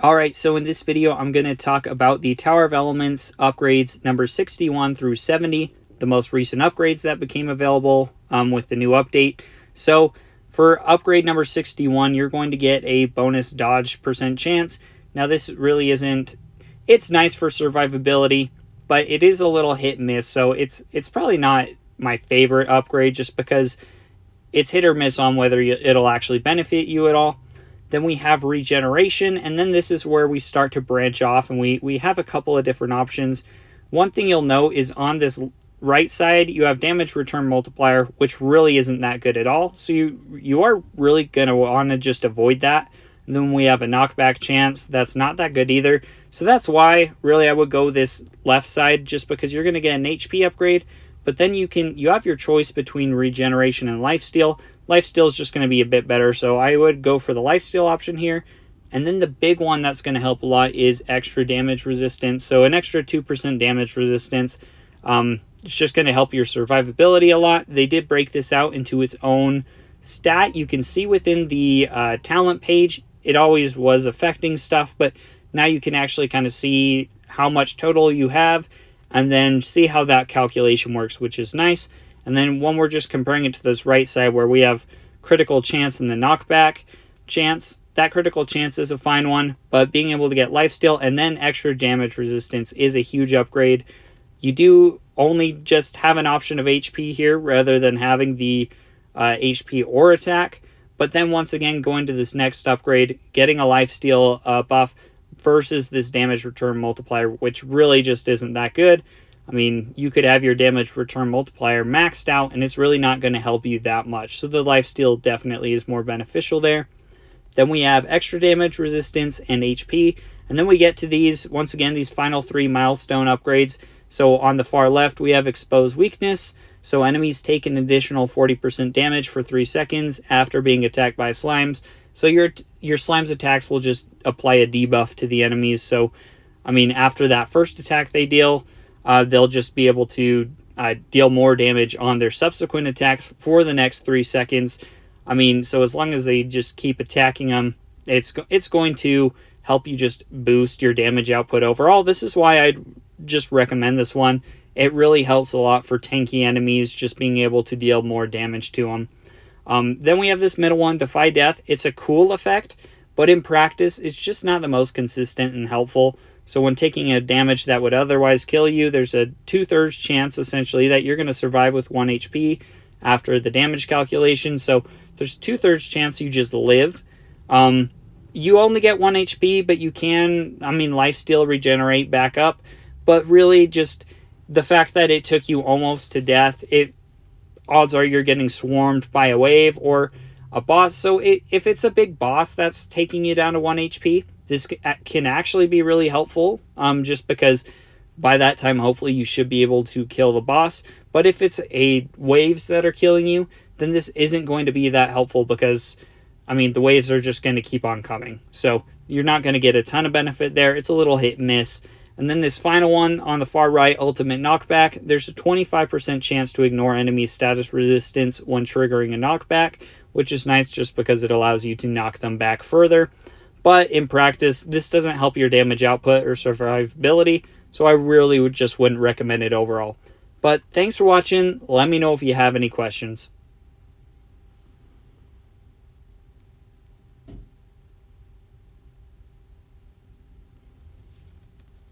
Alright, so in this video, I'm going to talk about the Tower of Elements upgrades number 61 through 70, the most recent upgrades that became available with the new update. So for upgrade number 61, you're going to get a bonus dodge percent chance. Now this really isn't, it's nice for survivability, but it is a little hit and miss, so it's probably not my favorite upgrade just because it's hit or miss on whether it'll actually benefit you at all. Then we have regeneration, and then this is where we start to branch off, and we have a couple of different options. One thing you'll note is on this right side, you have damage return multiplier, which really isn't that good at all. So you are really going to want to just avoid that. And then we have a knockback chance. That's not that good either. So that's why really I would go this left side, just because you're going to get an HP upgrade. But then you have your choice between regeneration and lifesteal. Lifesteal is just going to be a bit better, so I would go for the lifesteal option here. And then the big one that's going to help a lot is extra damage resistance. So an extra 2% damage resistance. It's just going to help your survivability a lot. They did break this out into its own stat. You can see within the talent page, it always was affecting stuff, but now you can actually kind of see how much total you have and then see how that calculation works, which is nice. And then when we're just comparing it to this right side where we have critical chance and the knockback chance, that critical chance is a fine one, but being able to get lifesteal and then extra damage resistance is a huge upgrade. You do only just have an option of HP here rather than having the HP or attack. But then once again, going to this next upgrade, getting a lifesteal buff versus this damage return multiplier, which really just isn't that good. I mean, you could have your damage return multiplier maxed out, and it's really not going to help you that much. So the lifesteal definitely is more beneficial there. Then we have extra damage resistance and HP. And then we get to these, once again, these final 3 milestone upgrades. So on the far left, we have expose weakness. So enemies take an additional 40% damage for 3 seconds after being attacked by slimes. So your slime's attacks will just apply a debuff to the enemies. So, I mean, after that first attack they deal, they'll just be able to deal more damage on their subsequent attacks for the next 3 seconds. I mean, so as long as they just keep attacking them, it's going to help you just boost your damage output overall. This is why I'd just recommend this one. It really helps a lot for tanky enemies, just being able to deal more damage to them. Then we have this middle one, Defy Death. It's a cool effect, but in practice, it's just not the most consistent and helpful. So when taking a damage that would otherwise kill you, there's a 2/3 chance, essentially, that you're going to survive with 1 HP after the damage calculation. So there's 2/3 chance you just live. You only get 1 HP, but you can, lifesteal regenerate back up. But really, just the fact that it took you almost to death, odds are you're getting swarmed by a wave or a boss. So if it's a big boss that's taking you down to 1 HP, this can actually be really helpful, just because by that time, hopefully, you should be able to kill the boss. But if it's waves that are killing you, then this isn't going to be that helpful because, the waves are just going to keep on coming. So you're not going to get a ton of benefit there. It's a little hit and miss. And then this final one on the far right, Ultimate Knockback, there's a 25% chance to ignore enemy status resistance when triggering a knockback, which is nice just because it allows you to knock them back further. But in practice, this doesn't help your damage output or survivability, so I really wouldn't recommend it overall. But thanks for watching. Let me know if you have any questions.